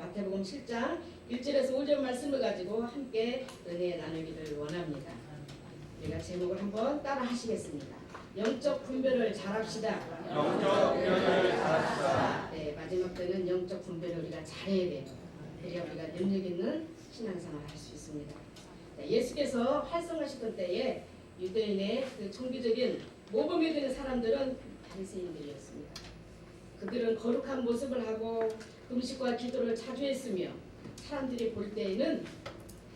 마태복음 7장 1절에서 5절 말씀을 가지고 함께 은혜 나누기를 원합니다. 우리가 제목을 한번 따라 하시겠습니다. 영적 분별을 잘합시다. 영적 분별을 잘합시다. 네, 마지막 때는 영적 분별을 우리가 잘해야 돼요. 그래야 우리가 능력 있는 신앙생활을 할 수 있습니다. 네, 예수께서 활성하시던 때에 유대인의 그 종교적인 모범이 되는 사람들은 바리새인들이었습니다. 그들은 거룩한 모습을 하고 음식과 기도를 자주 했으며 사람들이 볼 때에는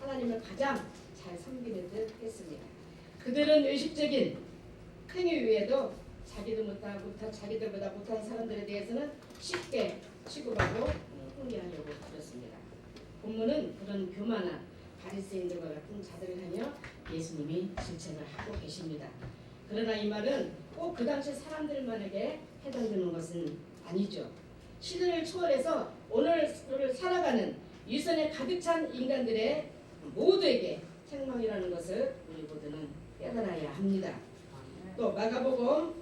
하나님을 가장 잘 섬기는 듯 했습니다. 그들은 의식적인 행위 외에도 자기들보다 못한 사람들에 대해서는 쉽게 취급하고 훈계하려고 그랬습니다. 본문은 그런 교만한 바리새인들과 같은 자들을 향해 예수님이 질책을 하고 계십니다. 그러나 이 말은 꼭 그 당시 사람들만에게 해당되는 것은 아니죠. 시대를 초월해서 오늘을 살아가는 위선에 가득 찬 인간들의 모두에게 책망이라는 것을 우리 모두는 깨달아야 합니다. 또 마가복음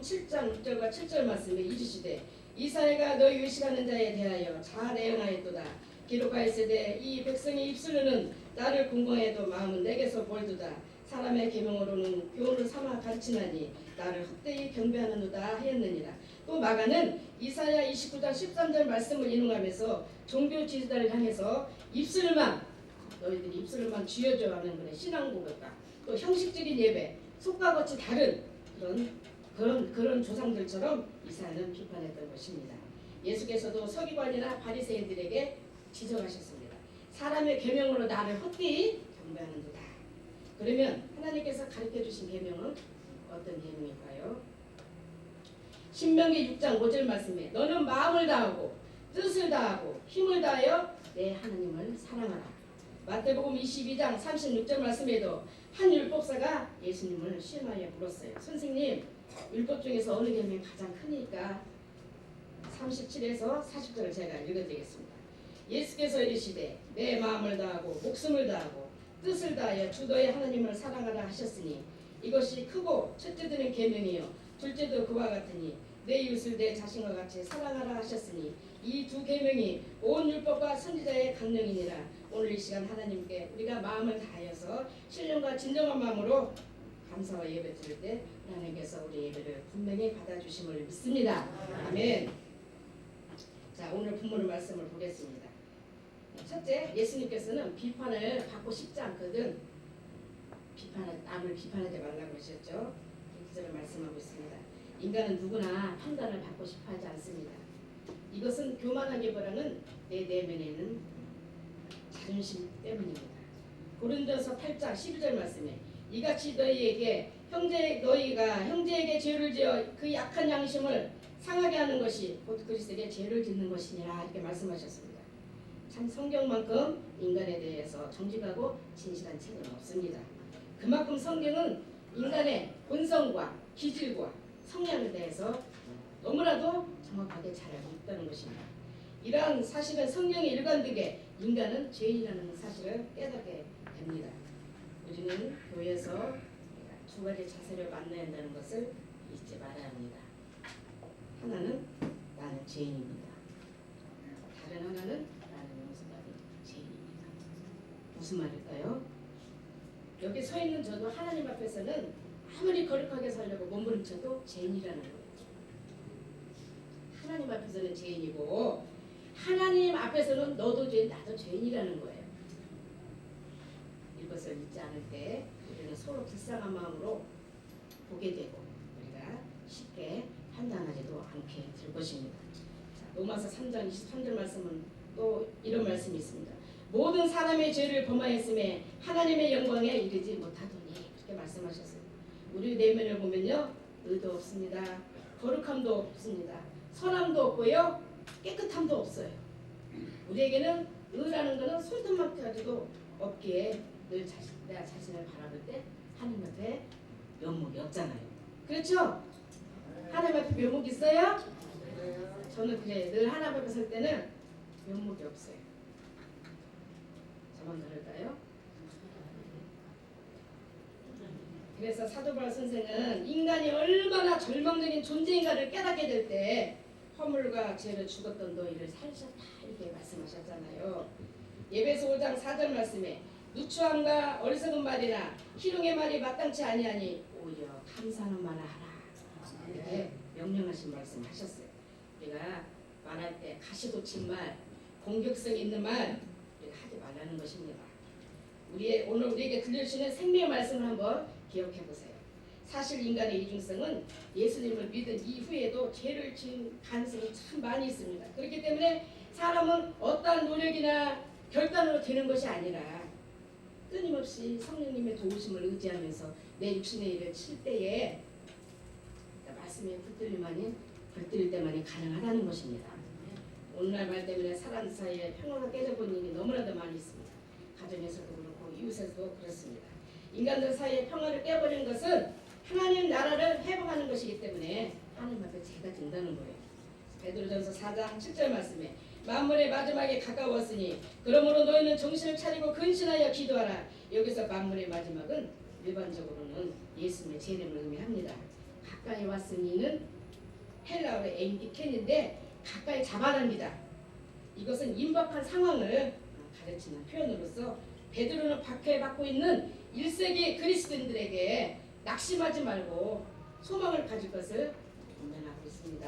7장 6절과 7절 말씀에 이르시되 이사야가 너희 의식하는 자에 대하여 잘 애언하였도다. 기록하였으되 이 백성의 입술로는 나를 궁공해도 마음은 내게서 멀도다. 사람의 계명으로는 교훈을 삼아 가르치나니 나를 헛되이 경배하는도다 하였느니라. 또 마가는 이사야 29장 13절 말씀을 인용하면서 종교 지도자를 향해서 너희들이 입술만 쥐어줘 하는 그런 신앙 고백과 또 형식적인 예배, 속과 겉이 다른 그런 조상들처럼 이사야는 비판했던 것입니다. 예수께서도 서기관이나 바리새인들에게 지적하셨습니다. 사람의 계명으로 나를 헛되이 경배하는도다. 그러면 하나님께서 가르쳐 주신 계명은 어떤 계명일까요? 신명기 6장 5절 말씀에 너는 마음을 다하고 뜻을 다하고 힘을 다하여 내 하나님을 사랑하라. 마태복음 22장 36절 말씀에도 한 율법사가 예수님을 시험하여 물었어요. 선생님, 율법 중에서 어느 계명이 가장 크니까 37에서 40절을 제가 읽어드리겠습니다. 예수께서 이르시되 내 마음을 다하고 목숨을 다하고 뜻을 다하여 주 너의 하나님을 사랑하라 하셨으니 이것이 크고 첫째 되는 계명이요 둘째도 그와 같으니 내 이웃을 내 자신과 같이 사랑하라 하셨으니 이 두 계명이 온 율법과 선지자의 강령이니라. 오늘 이 시간 하나님께 우리가 마음을 다하여서 신령과 진정한 마음으로 감사와 예배 드릴 때 하나님께서 우리 예배를 분명히 받아주심을 믿습니다. 아멘. 자, 오늘 본문 말씀을 보겠습니다. 첫째, 예수님께서는 비판을 받고 싶지 않거든 남을 비판하지 말라고 하셨죠. 이 기절을 말씀하고 있습니다. 인간은 누구나 판단을 받고 싶어 하지 않습니다. 이것은 교만하기보다는 내 내면에는 자존심 때문입니다. 고린도서 8장 12절 말씀에 이같이 너희에게 너희가 형제에게 죄를 지어 그 약한 양심을 상하게 하는 것이 곧 그리스도에게 죄를 짓는 것이니라 이렇게 말씀하셨습니다. 참 성경만큼 인간에 대해서 정직하고 진실한 책은 없습니다. 그만큼 성경은 인간의 본성과 기질과 성향에 대해서 너무나도 정확하게 잘 알고 있다는 것입니다. 이러한 사실은 성경에 일관되게 인간은 죄인이라는 사실을 깨닫게 됩니다. 우리는 교회에서 두 가지 자세를 만나야 한다는 것을 잊지 말아야 합니다. 하나는 나는 죄인입니다. 다른 하나는 나는 용서받은 죄인입니다. 무슨 말일까요? 여기 서 있는 저도 하나님 앞에서는 아무리 거룩하게 살려고 몸부림쳐도 죄인이라는 거예요. 하나님 앞에서는 죄인이고 하나님 앞에서는 너도 죄인 나도 죄인이라는 거예요. 이것을 잊지 않을 때 우리는 서로 불쌍한 마음으로 보게 되고 우리가 쉽게 판단하지도 않게 될 것입니다. 자, 로마서 3장 23절 말씀은 또 이런 말씀이 있습니다. 모든 사람의 죄를 범하였음에 하나님의 영광에 이르지 못하더니 그렇게 말씀하셨어요. 우리 내면을 보면요, 의도 없습니다. 거룩함도 없습니다. 선함도 없고요, 깨끗함도 없어요. 우리에게는 의라는 것은 손톱만까지도 없기에 늘 내가 자신을 바라볼 때 하나님 앞에 면목이 없잖아요. 그렇죠? 하나님 앞에 면목이 있어요? 저는 그래, 늘 하나님 앞에 설 때는 면목이 없어요. 저만 그럴까요? 그래서 사도 바울 선생은 인간이 얼마나 절망적인 존재인가를 깨닫게 될 때 허물과 죄로 죽었던 너희를 살리셨다 이렇게 말씀하셨잖아요. 예배서 5장 4절 말씀에 누추함과 어리석은 말이나 희롱의 말이 마땅치 아니하니 오히려 감사하는 말을 하라 이렇게 명령하신 말씀하셨어요. 우리가 말할 때 가시돋친 말, 공격성 있는 말 우리가 하지 말라는 것입니다. 오늘 우리에게 들려주시는 생명의 말씀을 한번 기억해 보세요. 사실 인간의 이중성은 예수님을 믿은 이후에도 죄를 지은 가능성이 참 많이 있습니다. 그렇기 때문에 사람은 어떠한 노력이나 결단으로 되는 것이 아니라 끊임없이 성령님의 도우심을 의지하면서 내 육신의 일을 칠 때에 말씀에 붙들 때만이 가능하다는 것입니다. 오늘날 말 때문에 사람 사이에 평화가 깨져본 일이 너무나도 많이 있습니다. 가정에서도 그렇고 이웃에서도 그렇습니다. 인간들 사이에 평화를 깨버리는 것은 하나님 나라를 회복하는 것이기 때문에 하나님 앞에 죄가 된다는 거예요. 베드로전서 4장 7절 말씀에 만물의 마지막에 가까웠으니 그러므로 너희는 정신을 차리고 근신하여 기도하라. 여기서 만물의 마지막은 일반적으로는 예수님의 재림을 의미합니다. 가까이 왔으니는 헬라어로 엔디켄인데 가까이 잡아랍니다. 이것은 임박한 상황을 가르치는 표현으로서 베드로는 박해받고 있는 1세기 그리스도인들에게 낙심하지 말고 소망을 가질 것을 권면하고 있습니다.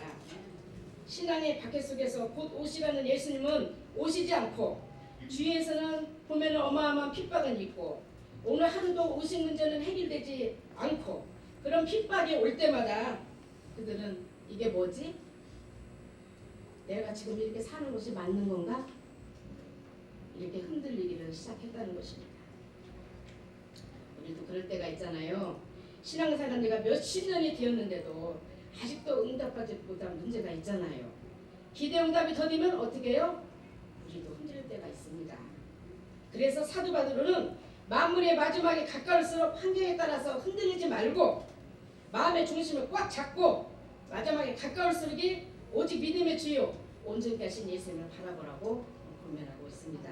신앙의 박해 속에서 곧 오시라는 예수님은 오시지 않고 주위에서는 보면 어마어마한 핍박은 있고 오늘 하루도 오신 문제는 해결되지 않고 그런 핍박이 올 때마다 그들은 이게 뭐지? 내가 지금 이렇게 사는 것이 맞는 건가? 이렇게 흔들리기를 시작했다는 것입니다. 우리도 그럴 때가 있잖아요. 신앙생활 내가 몇십 년이 되었는데도 아직도 응답받지 못한 문제가 있잖아요. 기대응답이 더디면 어떻게 해요? 우리도 흔들릴 때가 있습니다. 그래서 사도 바울은 만물의 마지막에 가까울수록 환경에 따라서 흔들리지 말고 마음의 중심을 꽉 잡고 마지막에 가까울수록이 오직 믿음의 주요 온전케 하신 예수님을 바라보라고 권면하고 있습니다.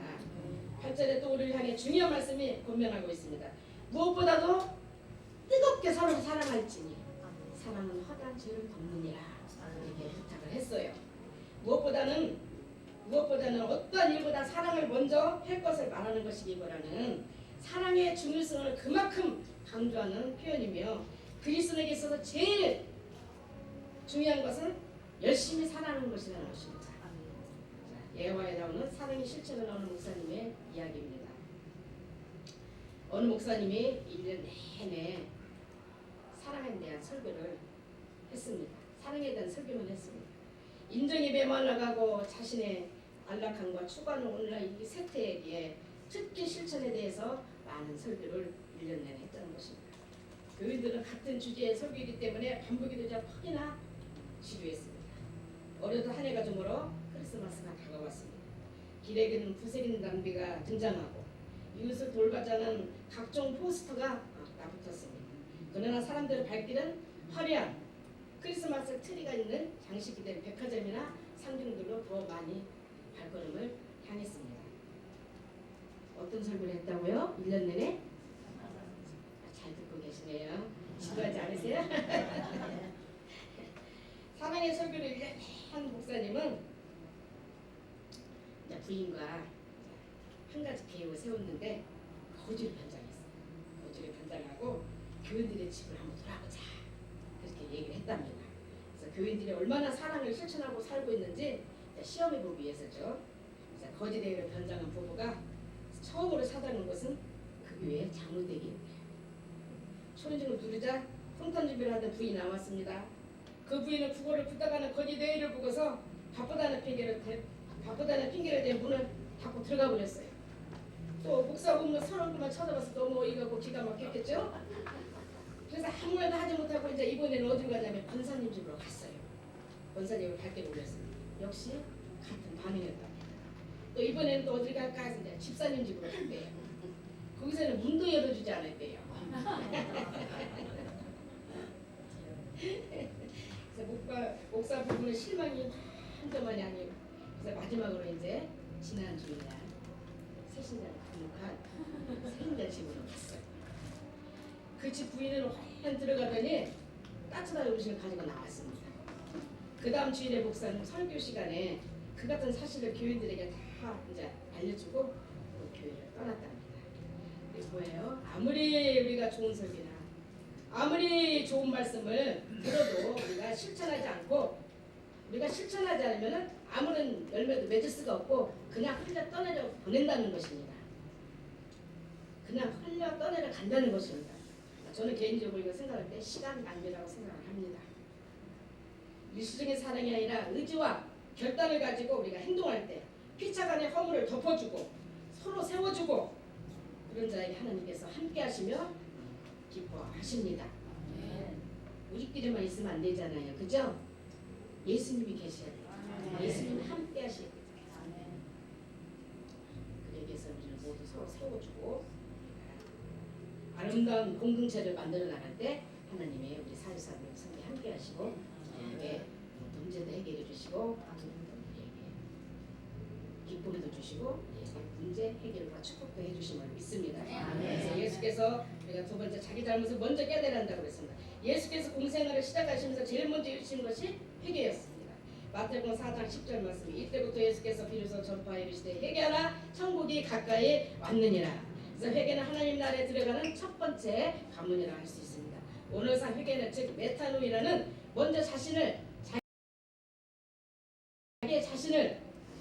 8절에 또 우리를 향해 중요한 말씀이 권면하고 있습니다. 무엇보다도 뜨겁게 서로 사랑할지니 사랑은 허다한 죄를 덮느니라 이렇게 부탁을 했어요. 무엇보다는 어떠한 일보다 사랑을 먼저 할 것을 말하는 것이기보다는 사랑의 중요성을 그만큼 강조하는 표현이며 그리스도에게 있어서 제일 중요한 것은 열심히 사랑하는 것이라는 것입니다. 예화에 나오는 사랑의 실천을 나오는 목사님의 이야기입니다. 어느 목사님이 1년 내내 사랑에 대한 설교를 했습니다. 사랑에 대한 설교만 했습니다. 인정이 메말라가고 자신의 안락함과 추구하는 오늘날 이 세태에 특기 실천에 대해서 많은 설교를 1년 내내 했다는 것입니다. 교인들은 같은 주제의 설교이기 때문에 반복이 되자 퍽이나 지루했습니다. 어려도 한 해가 저물어 크리스마스가 다가왔습니다. 길에는 부색인 담비가 등장하고 이웃을 돌봐자는 각종 포스터가 나붙었습니다. 그러나 사람들의 발길은 화려한 크리스마스 트리가 있는 장식이 된 백화점이나 상점들로 더 많이 발걸음을 향했습니다. 어떤 설교를 했다고요? 1년 내내? 잘 듣고 계시네요. 지루하지 않으세요? 사랑의 설교를 1년 한 목사님은 부인과 한 가지 계획을 세웠는데 거주를 변장했어요. 거주를 변장하고 교인들의 집을 한번 돌아보자 그렇게 얘기를 했답니다. 그래서 교인들이 얼마나 사랑을 실천하고 살고 있는지 시험해보기 위해서죠. 그래서 거지대회를 변장한 부부가 처음으로 찾아간 것은 그 교회의 장로댁이었대요. 초인종을 누르자 성탄 준비를 하던 부인이 나왔습니다. 그 부인은 국어를 부탁하는 거지대회를 보고서 바쁘다는 핑계를 댄 문을 닫고 들어가 버렸어요. 또 목사 보면 서로만 쳐다봐서 너무 어이가 없고 기가 막혔겠죠. 그래서 아무 말도 하지 못하고 이제 이번에는 어디로 가냐면 권사님 집으로 갔어요. 권사님을 밝게 놀렸습니다. 역시 같은 반응이었답니다. 또 이번에는 또 어디 갈까 해서 이제 집사님 집으로 갔대요. 거기서는 문도 열어주지 않았대요. 그래서 목사 부부는 실망이 한점만이 아니고 그래서 마지막으로 이제 지난 주일날 새신자를 등록한 새신자 집으로 갔어요. 그 집 부인은 화연 들어가더니 따뜻한 음식을 가지고 나왔습니다. 그 다음 주일에 목사는 설교 시간에 그 같은 사실을 교인들에게 다 이제 알려주고 그 교회를 떠났답니다. 이게 뭐예요? 아무리 우리가 좋은 설교나 아무리 좋은 말씀을 들어도 우리가 실천하지 않으면 아무런 열매도 맺을 수가 없고 그냥 흘려 떠내려 보낸다는 것입니다. 그냥 흘려 떠내려 간다는 것입니다. 저는 개인적으로 이거 생각할 때 시간 낭비라고 생각을 합니다. 일시적인 사랑이 아니라 의지와 결단을 가지고 우리가 행동할 때 피차간의 허물을 덮어주고 서로 세워주고 그런 자에게 하나님께서 함께 하시며 기뻐하십니다. 우리끼리만 있으면 안 되잖아요. 그죠? 예수님이 계셔야 돼요. 예수님이 함께 하셔야 돼요. 그러기 위해서 우리를 모두 서로 세워주고 아름다운 공동체를 만들어 나갈 때 하나님의 우리 사회사람을 함께 하시고 문제도 해결해 주시고 우리에게 기쁨도 주시고 문제 해결과 축복도 해주심을 믿습니다. 그래서 예수께서 우리가 두 번째 자기 잘못을 먼저 깨달아야 한다고 그랬습니다. 예수께서 공생활을 시작하시면서 제일 먼저 이루신 것이 회개였습니다. 마태복음 4장 10절 말씀이 이때부터 예수께서 비로소 전파해 이르시되 회개하라 천국이 가까이 왔느니라. 그래서 회개는 하나님 나라에 들어가는 첫 번째 관문이라 할 수 있습니다. 오늘상 회개는 즉 메타노이라는 먼저 자기의 자신을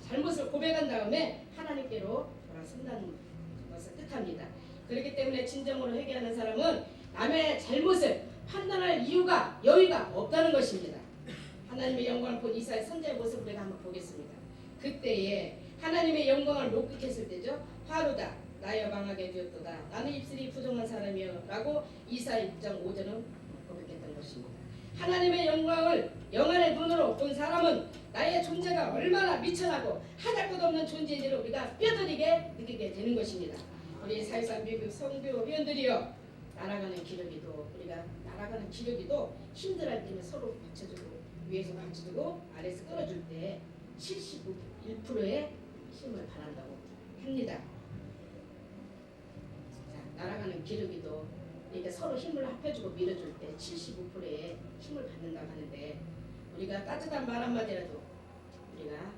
잘못을 고백한 다음에 하나님께로 돌아선다는 것을 뜻합니다. 그렇기 때문에 진정으로 회개하는 사람은 남의 잘못을 판단할 이유가 여유가 없다는 것입니다. 하나님의 영광을 본 이사야 선지자의 모습을 우리가 한번 보겠습니다. 그때에 하나님의 영광을 목격했을 때죠. 화루다 나여 망하게 되었도다 나는 입술이 부정한 사람이여 라고 이사야 6장 5절은 고백했던 것입니다. 하나님의 영광을 영안의 눈으로 본 사람은 나의 존재가 얼마나 미천하고 하잘 것 없는 존재인지를 우리가 뼈저리게 느끼게 되는 것입니다. 우리 사회상 미국 성교 회원들이여 날아가는 기러기도 우리가 날아가는 기러기도 힘들할 때는 서로 받쳐주고 위에서 받쳐주고 아래에서 끌어줄 때 71%의 힘을 발한다고 합니다. 자, 날아가는 기러기도 그러니까 서로 힘을 합해주고 밀어줄 때 75%의 힘을 받는다고 하는데 우리가 따뜻한 말 한마디라도 우리가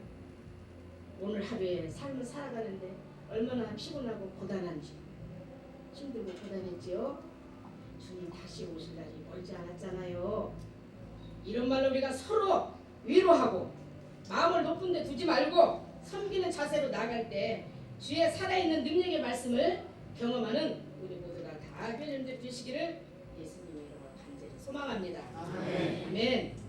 오늘 하루에 삶을 살아가는데 얼마나 피곤하고 고단한지 힘들고 고단했지요. 주님 다시 오실 날이 멀지 않았잖아요. 이런 말로 우리가 서로 위로하고 마음을 높은 데 두지 말고 섬기는 자세로 나갈 때 주의 살아있는 능력의 말씀을 경험하는 우리 모두가 다 회전되시기를 예수님의 이름으로 간절히 소망합니다. 아멘.